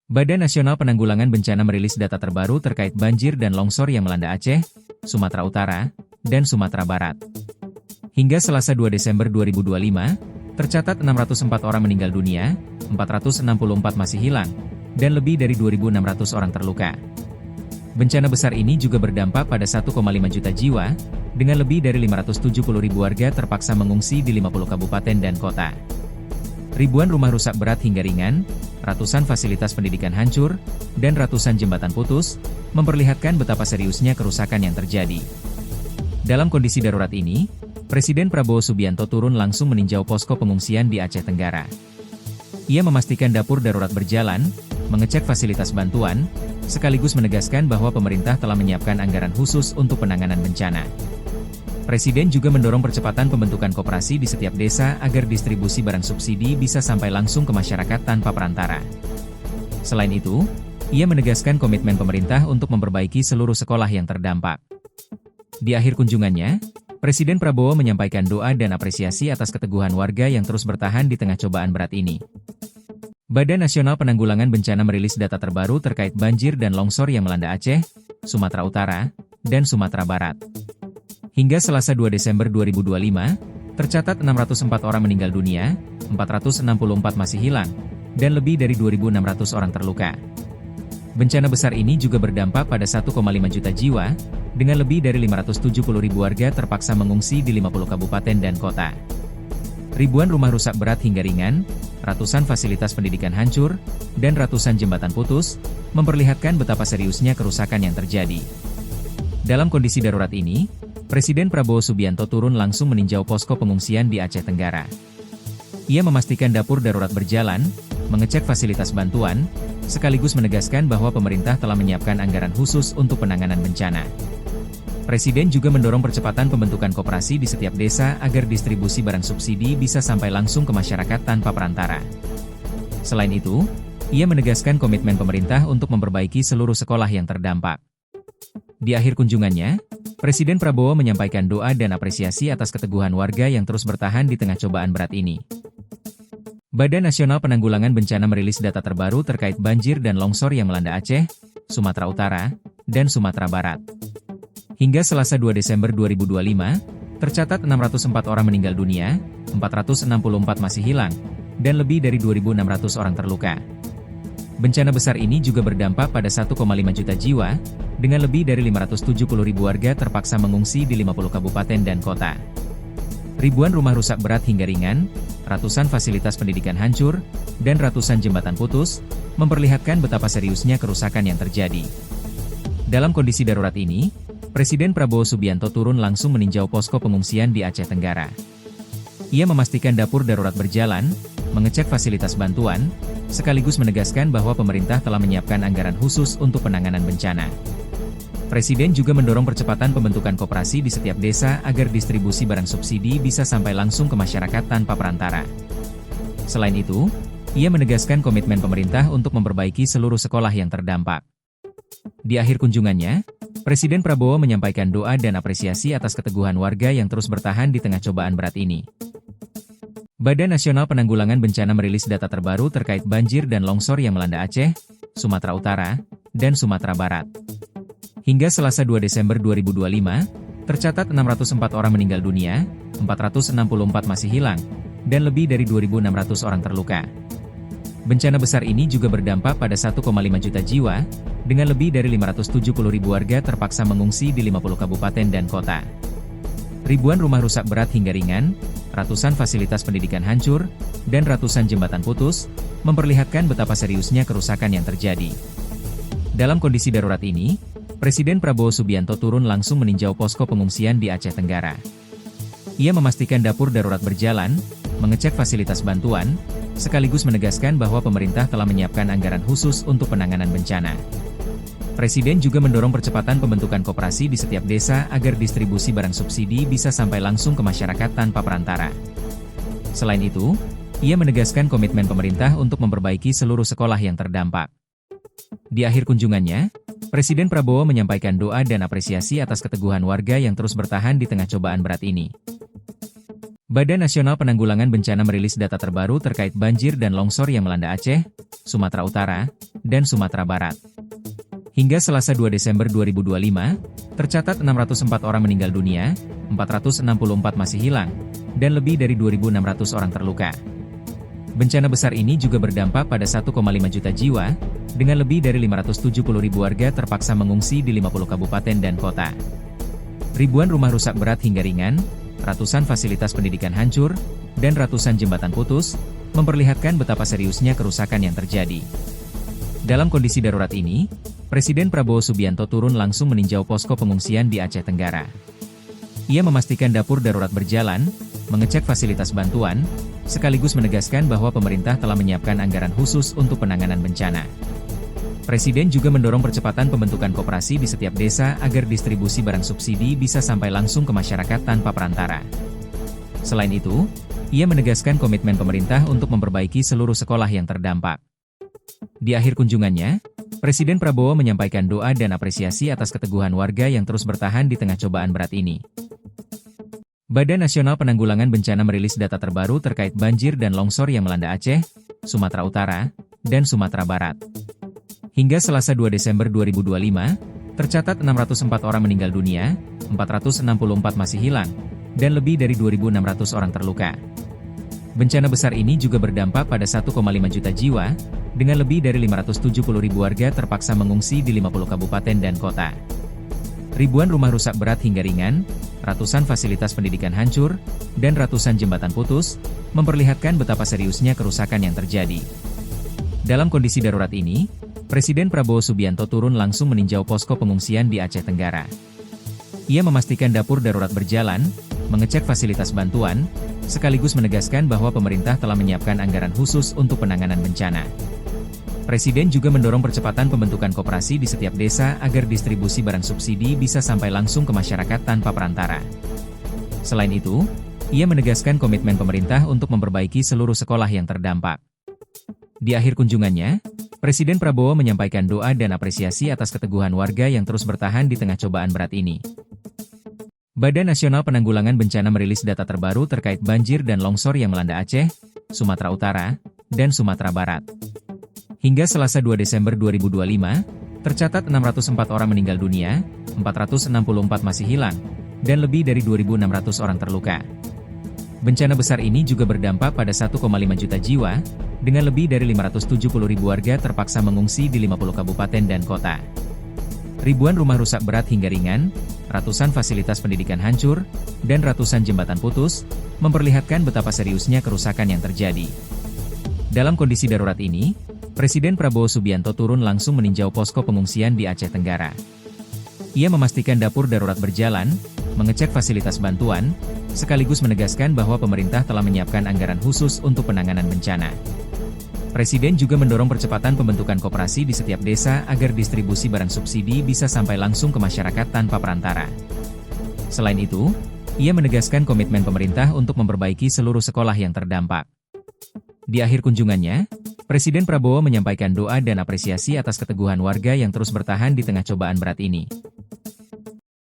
Badan Nasional Penanggulangan Bencana merilis data terbaru terkait banjir dan longsor yang melanda Aceh, Sumatera Utara, dan Sumatera Barat. Hingga Selasa 2 Desember 2025, tercatat 604 orang meninggal dunia, 464 masih hilang, dan lebih dari 2.600 orang terluka. Bencana besar ini juga berdampak pada 1,5 juta jiwa, dengan lebih dari 570.000 warga terpaksa mengungsi di 50 kabupaten dan kota. Ribuan rumah rusak berat hingga ringan, ratusan fasilitas pendidikan hancur, dan ratusan jembatan putus, memperlihatkan betapa seriusnya kerusakan yang terjadi. Dalam kondisi darurat ini, Presiden Prabowo Subianto turun langsung meninjau posko pengungsian di Aceh Tenggara. Ia memastikan dapur darurat berjalan, mengecek fasilitas bantuan, sekaligus menegaskan bahwa pemerintah telah menyiapkan anggaran khusus untuk penanganan bencana. Presiden juga mendorong percepatan pembentukan koperasi di setiap desa agar distribusi barang subsidi bisa sampai langsung ke masyarakat tanpa perantara. Selain itu, ia menegaskan komitmen pemerintah untuk memperbaiki seluruh sekolah yang terdampak. Di akhir kunjungannya, Presiden Prabowo menyampaikan doa dan apresiasi atas keteguhan warga yang terus bertahan di tengah cobaan berat ini. Badan Nasional Penanggulangan Bencana merilis data terbaru terkait banjir dan longsor yang melanda Aceh, Sumatera Utara, dan Sumatera Barat. Hingga Selasa 2 Desember 2025, tercatat 604 orang meninggal dunia, 464 masih hilang, dan lebih dari 2.600 orang terluka. Bencana besar ini juga berdampak pada 1,5 juta jiwa, dengan lebih dari 570.000 warga terpaksa mengungsi di 50 kabupaten dan kota. Ribuan rumah rusak berat hingga ringan, ratusan fasilitas pendidikan hancur, dan ratusan jembatan putus, memperlihatkan betapa seriusnya kerusakan yang terjadi. Dalam kondisi darurat ini, Presiden Prabowo Subianto turun langsung meninjau posko pengungsian di Aceh Tenggara. Ia memastikan dapur darurat berjalan, mengecek fasilitas bantuan, sekaligus menegaskan bahwa pemerintah telah menyiapkan anggaran khusus untuk penanganan bencana. Presiden juga mendorong percepatan pembentukan koperasi di setiap desa agar distribusi barang subsidi bisa sampai langsung ke masyarakat tanpa perantara. Selain itu, ia menegaskan komitmen pemerintah untuk memperbaiki seluruh sekolah yang terdampak. Di akhir kunjungannya, Presiden Prabowo menyampaikan doa dan apresiasi atas keteguhan warga yang terus bertahan di tengah cobaan berat ini. Badan Nasional Penanggulangan Bencana merilis data terbaru terkait banjir dan longsor yang melanda Aceh, Sumatera Utara, dan Sumatera Barat. Hingga Selasa 2 Desember 2025, tercatat 604 orang meninggal dunia, 464 masih hilang, dan lebih dari 2.600 orang terluka. Bencana besar ini juga berdampak pada 1,5 juta jiwa, dengan lebih dari 570.000 warga terpaksa mengungsi di 50 kabupaten dan kota. Ribuan rumah rusak berat hingga ringan, ratusan fasilitas pendidikan hancur, dan ratusan jembatan putus, memperlihatkan betapa seriusnya kerusakan yang terjadi. Dalam kondisi darurat ini, Presiden Prabowo Subianto turun langsung meninjau posko pengungsian di Aceh Tenggara. Ia memastikan dapur darurat berjalan, mengecek fasilitas bantuan, sekaligus menegaskan bahwa pemerintah telah menyiapkan anggaran khusus untuk penanganan bencana. Presiden juga mendorong percepatan pembentukan koperasi di setiap desa agar distribusi barang subsidi bisa sampai langsung ke masyarakat tanpa perantara. Selain itu, ia menegaskan komitmen pemerintah untuk memperbaiki seluruh sekolah yang terdampak. Di akhir kunjungannya, Presiden Prabowo menyampaikan doa dan apresiasi atas keteguhan warga yang terus bertahan di tengah cobaan berat ini. Badan Nasional Penanggulangan Bencana merilis data terbaru terkait banjir dan longsor yang melanda Aceh, Sumatera Utara, dan Sumatera Barat. Hingga Selasa 2 Desember 2025, tercatat 604 orang meninggal dunia, 464 masih hilang, dan lebih dari 2.600 orang terluka. Bencana besar ini juga berdampak pada 1,5 juta jiwa, dengan lebih dari 570.000 warga terpaksa mengungsi di 50 kabupaten dan kota. Ribuan rumah rusak berat hingga ringan, ratusan fasilitas pendidikan hancur, dan ratusan jembatan putus, memperlihatkan betapa seriusnya kerusakan yang terjadi. Dalam kondisi darurat ini, Presiden Prabowo Subianto turun langsung meninjau posko pengungsian di Aceh Tenggara. Ia memastikan dapur darurat berjalan, mengecek fasilitas bantuan, sekaligus menegaskan bahwa pemerintah telah menyiapkan anggaran khusus untuk penanganan bencana. Presiden juga mendorong percepatan pembentukan koperasi di setiap desa agar distribusi barang subsidi bisa sampai langsung ke masyarakat tanpa perantara. Selain itu, ia menegaskan komitmen pemerintah untuk memperbaiki seluruh sekolah yang terdampak. Di akhir kunjungannya, Presiden Prabowo menyampaikan doa dan apresiasi atas keteguhan warga yang terus bertahan di tengah cobaan berat ini. Badan Nasional Penanggulangan Bencana merilis data terbaru terkait banjir dan longsor yang melanda Aceh, Sumatera Utara, dan Sumatera Barat. Hingga Selasa 2 Desember 2025, tercatat 604 orang meninggal dunia, 464 masih hilang, dan lebih dari 2.600 orang terluka. Bencana besar ini juga berdampak pada 1,5 juta jiwa, dengan lebih dari 570.000 warga terpaksa mengungsi di 50 kabupaten dan kota. Ribuan rumah rusak berat hingga ringan, ratusan fasilitas pendidikan hancur, dan ratusan jembatan putus, memperlihatkan betapa seriusnya kerusakan yang terjadi. Dalam kondisi darurat ini, Presiden Prabowo Subianto turun langsung meninjau posko pengungsian di Aceh Tenggara. Ia memastikan dapur darurat berjalan, mengecek fasilitas bantuan, sekaligus menegaskan bahwa pemerintah telah menyiapkan anggaran khusus untuk penanganan bencana. Presiden juga mendorong percepatan pembentukan koperasi di setiap desa agar distribusi barang subsidi bisa sampai langsung ke masyarakat tanpa perantara. Selain itu, ia menegaskan komitmen pemerintah untuk memperbaiki seluruh sekolah yang terdampak. Di akhir kunjungannya, Presiden Prabowo menyampaikan doa dan apresiasi atas keteguhan warga yang terus bertahan di tengah cobaan berat ini. Badan Nasional Penanggulangan Bencana merilis data terbaru terkait banjir dan longsor yang melanda Aceh, Sumatera Utara, dan Sumatera Barat. Hingga Selasa 2 Desember 2025, tercatat 604 orang meninggal dunia, 464 masih hilang, dan lebih dari 2.600 orang terluka. Bencana besar ini juga berdampak pada 1,5 juta jiwa, dengan lebih dari 570.000 warga terpaksa mengungsi di 50 kabupaten dan kota. Ribuan rumah rusak berat hingga ringan, ratusan fasilitas pendidikan hancur, dan ratusan jembatan putus, memperlihatkan betapa seriusnya kerusakan yang terjadi. Dalam kondisi darurat ini, Presiden Prabowo Subianto turun langsung meninjau posko pengungsian di Aceh Tenggara. Ia memastikan dapur darurat berjalan, mengecek fasilitas bantuan, sekaligus menegaskan bahwa pemerintah telah menyiapkan anggaran khusus untuk penanganan bencana. Presiden juga mendorong percepatan pembentukan koperasi di setiap desa agar distribusi barang subsidi bisa sampai langsung ke masyarakat tanpa perantara. Selain itu, ia menegaskan komitmen pemerintah untuk memperbaiki seluruh sekolah yang terdampak. Di akhir kunjungannya, Presiden Prabowo menyampaikan doa dan apresiasi atas keteguhan warga yang terus bertahan di tengah cobaan berat ini. Badan Nasional Penanggulangan Bencana merilis data terbaru terkait banjir dan longsor yang melanda Aceh, Sumatera Utara, dan Sumatera Barat. Hingga Selasa 2 Desember 2025, tercatat 604 orang meninggal dunia, 464 masih hilang, dan lebih dari 2.600 orang terluka. Bencana besar ini juga berdampak pada 1,5 juta jiwa, dengan lebih dari 570.000 warga terpaksa mengungsi di 50 kabupaten dan kota. Ribuan rumah rusak berat hingga ringan, ratusan fasilitas pendidikan hancur, dan ratusan jembatan putus, memperlihatkan betapa seriusnya kerusakan yang terjadi. Dalam kondisi darurat ini, Presiden Prabowo Subianto turun langsung meninjau posko pengungsian di Aceh Tenggara. Ia memastikan dapur darurat berjalan, mengecek fasilitas bantuan, sekaligus menegaskan bahwa pemerintah telah menyiapkan anggaran khusus untuk penanganan bencana. Presiden juga mendorong percepatan pembentukan koperasi di setiap desa agar distribusi barang subsidi bisa sampai langsung ke masyarakat tanpa perantara. Selain itu, ia menegaskan komitmen pemerintah untuk memperbaiki seluruh sekolah yang terdampak. Di akhir kunjungannya, Presiden Prabowo menyampaikan doa dan apresiasi atas keteguhan warga yang terus bertahan di tengah cobaan berat ini.